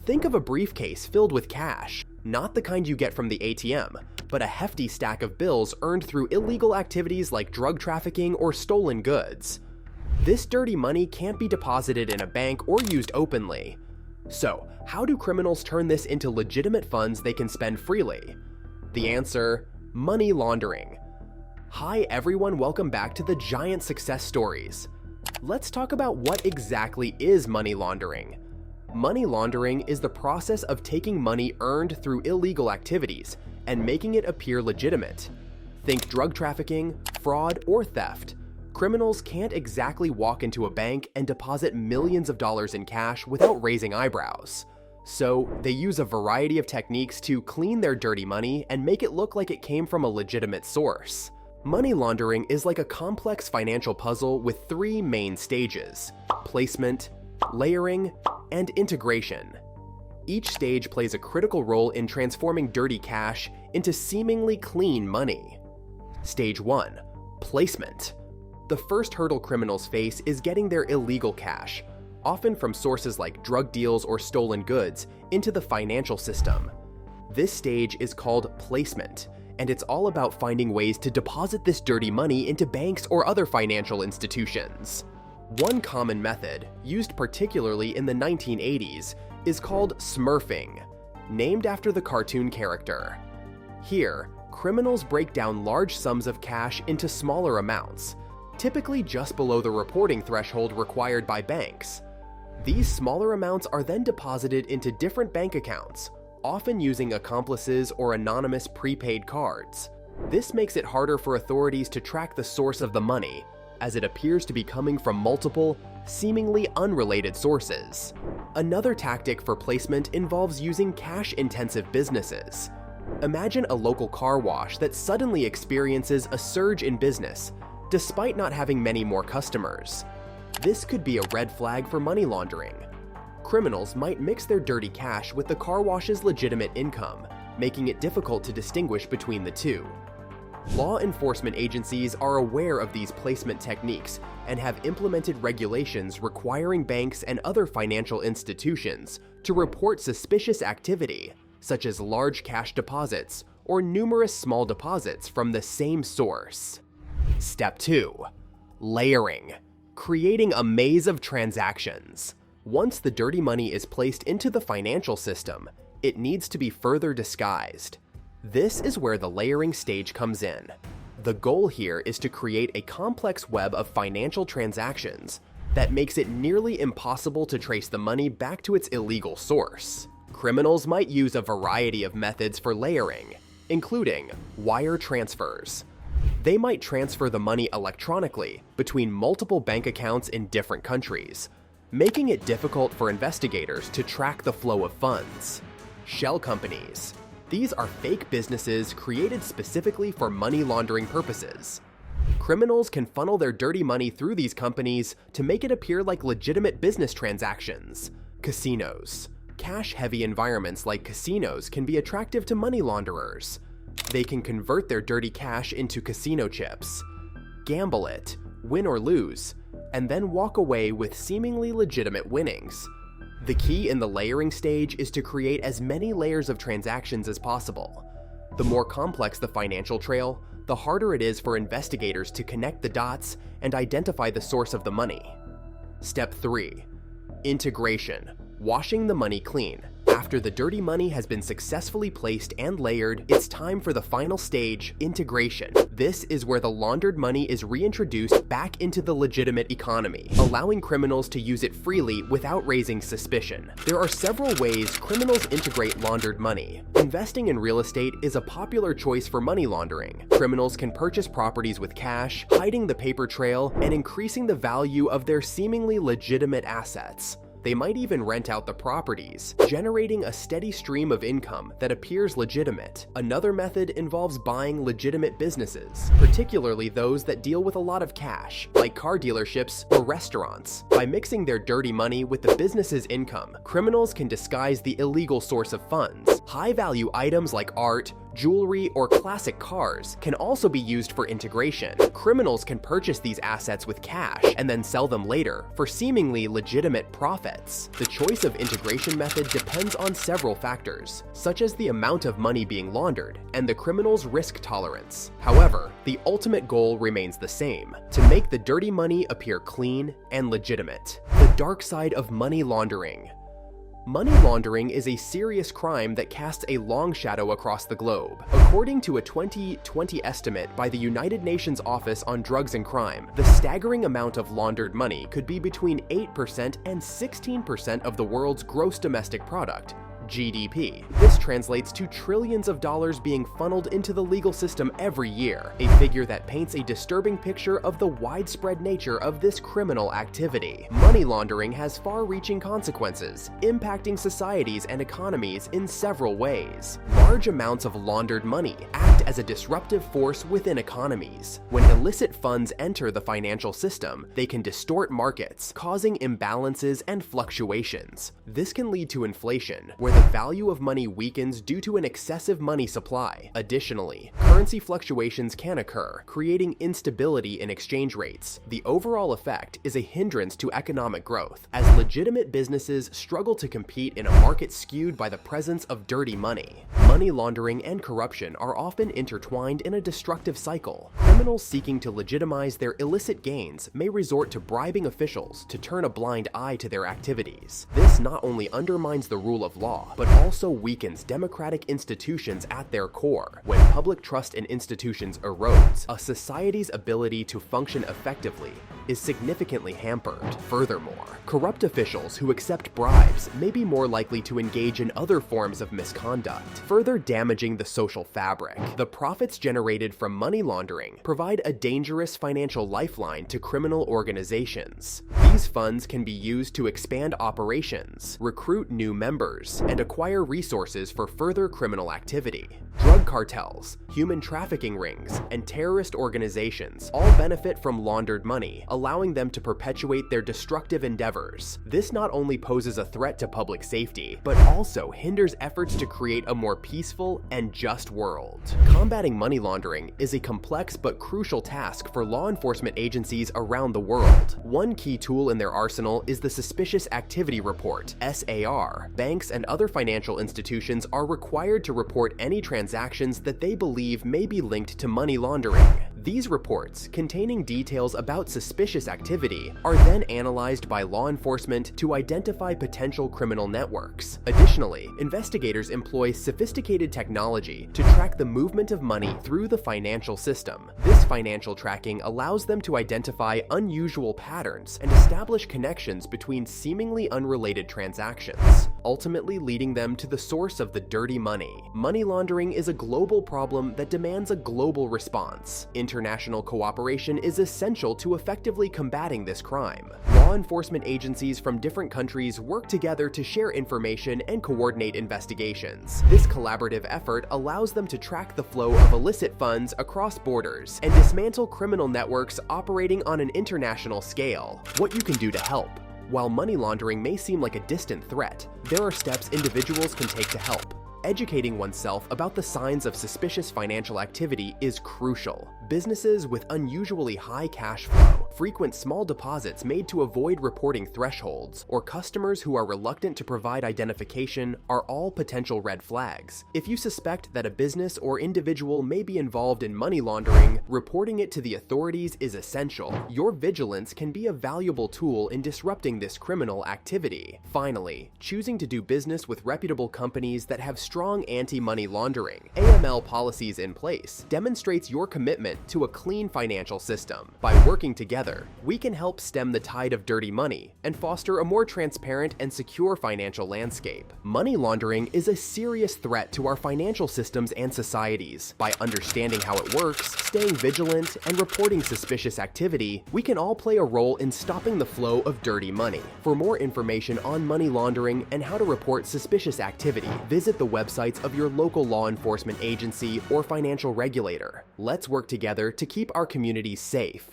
Think of a briefcase filled with cash, not the kind you get from the ATM, but a hefty stack of bills earned through illegal activities like drug trafficking or stolen goods. This dirty money can't be deposited in a bank or used openly. So, how do criminals turn this into legitimate funds they can spend freely? The answer: money laundering. Hi everyone, welcome back to the Giant Success Stories. Let's talk about what exactly is money laundering. Money laundering is the process of taking money earned through illegal activities and making it appear legitimate. Think drug trafficking, fraud, or theft. Criminals can't exactly walk into a bank and deposit millions of dollars in cash without raising eyebrows. So, they use a variety of techniques to clean their dirty money and make it look like it came from a legitimate source. Money laundering is like a complex financial puzzle with three main stages: placement, layering, and integration. Each stage plays a critical role in transforming dirty cash into seemingly clean money. Stage 1. Placement. The first hurdle criminals face is getting their illegal cash, often from sources like drug deals or stolen goods, into the financial system. This stage is called placement, and it's all about finding ways to deposit this dirty money into banks or other financial institutions. One common method, used particularly in the 1980s, is called smurfing, named after the cartoon character. Here, criminals break down large sums of cash into smaller amounts, typically just below the reporting threshold required by banks. These smaller amounts are then deposited into different bank accounts, often using accomplices or anonymous prepaid cards. This makes it harder for authorities to track the source of the money, as it appears to be coming from multiple, seemingly unrelated sources. Another tactic for placement involves using cash-intensive businesses. Imagine a local car wash that suddenly experiences a surge in business, despite not having many more customers. This could be a red flag for money laundering. Criminals might mix their dirty cash with the car wash's legitimate income, making it difficult to distinguish between the two. Law enforcement agencies are aware of these placement techniques and have implemented regulations requiring banks and other financial institutions to report suspicious activity, such as large cash deposits or numerous small deposits from the same source. Step 2. Layering. Creating a maze of transactions. Once the dirty money is placed into the financial system, it needs to be further disguised. This is where the layering stage comes in. The goal here is to create a complex web of financial transactions that makes it nearly impossible to trace the money back to its illegal source. Criminals might use a variety of methods for layering, including wire transfers. They might transfer the money electronically between multiple bank accounts in different countries, making it difficult for investigators to track the flow of funds. Shell companies. These are fake businesses created specifically for money laundering purposes. Criminals can funnel their dirty money through these companies to make it appear like legitimate business transactions. Casinos. Cash-heavy environments like casinos can be attractive to money launderers. They can convert their dirty cash into casino chips, gamble it, win or lose, and then walk away with seemingly legitimate winnings. The key in the layering stage is to create as many layers of transactions as possible. The more complex the financial trail, the harder it is for investigators to connect the dots and identify the source of the money. Step 3. Integration. Washing the money clean. After the dirty money has been successfully placed and layered, it's time for the final stage, integration. This is where the laundered money is reintroduced back into the legitimate economy, allowing criminals to use it freely without raising suspicion. There are several ways criminals integrate laundered money. Investing in real estate is a popular choice for money laundering. Criminals can purchase properties with cash, hiding the paper trail, and increasing the value of their seemingly legitimate assets. They might even rent out the properties, generating a steady stream of income that appears legitimate. Another method involves buying legitimate businesses, particularly those that deal with a lot of cash, like car dealerships or restaurants. By mixing their dirty money with the business's income, criminals can disguise the illegal source of funds. High-value items like art, jewelry, or classic cars can also be used for integration. Criminals can purchase these assets with cash and then sell them later for seemingly legitimate profits. The choice of integration method depends on several factors, such as the amount of money being laundered and the criminal's risk tolerance. However, the ultimate goal remains the same: to make the dirty money appear clean and legitimate. The dark side of money laundering. Money laundering is a serious crime that casts a long shadow across the globe. According to a 2020 estimate by the United Nations Office on Drugs and Crime, the staggering amount of laundered money could be between 8% and 16% of the world's gross domestic product, GDP. This translates to trillions of dollars being funneled into the legal system every year, a figure that paints a disturbing picture of the widespread nature of this criminal activity. Money laundering has far-reaching consequences, impacting societies and economies in several ways. Large amounts of laundered money act as a disruptive force within economies. When illicit funds enter the financial system, they can distort markets, causing imbalances and fluctuations. This can lead to inflation, where the value of money weakens due to an excessive money supply. Additionally, currency fluctuations can occur, creating instability in exchange rates. The overall effect is a hindrance to economic growth, as legitimate businesses struggle to compete in a market skewed by the presence of dirty money. Money laundering and corruption are often intertwined in a destructive cycle. Criminals seeking to legitimize their illicit gains may resort to bribing officials to turn a blind eye to their activities. This not only undermines the rule of law, but also weakens democratic institutions at their core. When public trust in institutions erodes, a society's ability to function effectively is significantly hampered. Furthermore, corrupt officials who accept bribes may be more likely to engage in other forms of misconduct, further damaging the social fabric. The profits generated from money laundering provide a dangerous financial lifeline to criminal organizations. These funds can be used to expand operations, recruit new members, and acquire resources for further criminal activity. Drug cartels, human trafficking rings, and terrorist organizations all benefit from laundered money, allowing them to perpetuate their destructive endeavors. This not only poses a threat to public safety, but also hinders efforts to create a more peaceful and just world. Combating money laundering is a complex but crucial task for law enforcement agencies around the world. One key tool in their arsenal is the Suspicious Activity Report, SAR. Banks and other financial institutions are required to report any transactions that they believe may be linked to money laundering. These reports, containing details about suspicious activity, are then analyzed by law enforcement to identify potential criminal networks. Additionally, investigators employ sophisticated technology to track the movement of money through the financial system. This financial tracking allows them to identify unusual patterns and establish connections between seemingly unrelated transactions, ultimately leading them to the source of the dirty money. Money laundering is a global problem that demands a global response. International cooperation is essential to effectively combating this crime. Law enforcement agencies from different countries work together to share information and coordinate investigations. This collaborative effort allows them to track the flow of illicit funds across borders and dismantle criminal networks operating on an international scale. What you can do to help. While money laundering may seem like a distant threat, there are steps individuals can take to help. Educating oneself about the signs of suspicious financial activity is crucial. Businesses with unusually high cash flow, frequent small deposits made to avoid reporting thresholds, or customers who are reluctant to provide identification are all potential red flags. If you suspect that a business or individual may be involved in money laundering, reporting it to the authorities is essential. Your vigilance can be a valuable tool in disrupting this criminal activity. Finally, choosing to do business with reputable companies that have strong anti-money laundering (AML) policies in place demonstrates your commitment to a clean financial system. By working together, we can help stem the tide of dirty money and foster a more transparent and secure financial landscape. Money laundering is a serious threat to our financial systems and societies. By understanding how it works, staying vigilant, and reporting suspicious activity, we can all play a role in stopping the flow of dirty money. For more information on money laundering and how to report suspicious activity, visit the websites of your local law enforcement agency or financial regulator. Let's work together to keep our communities safe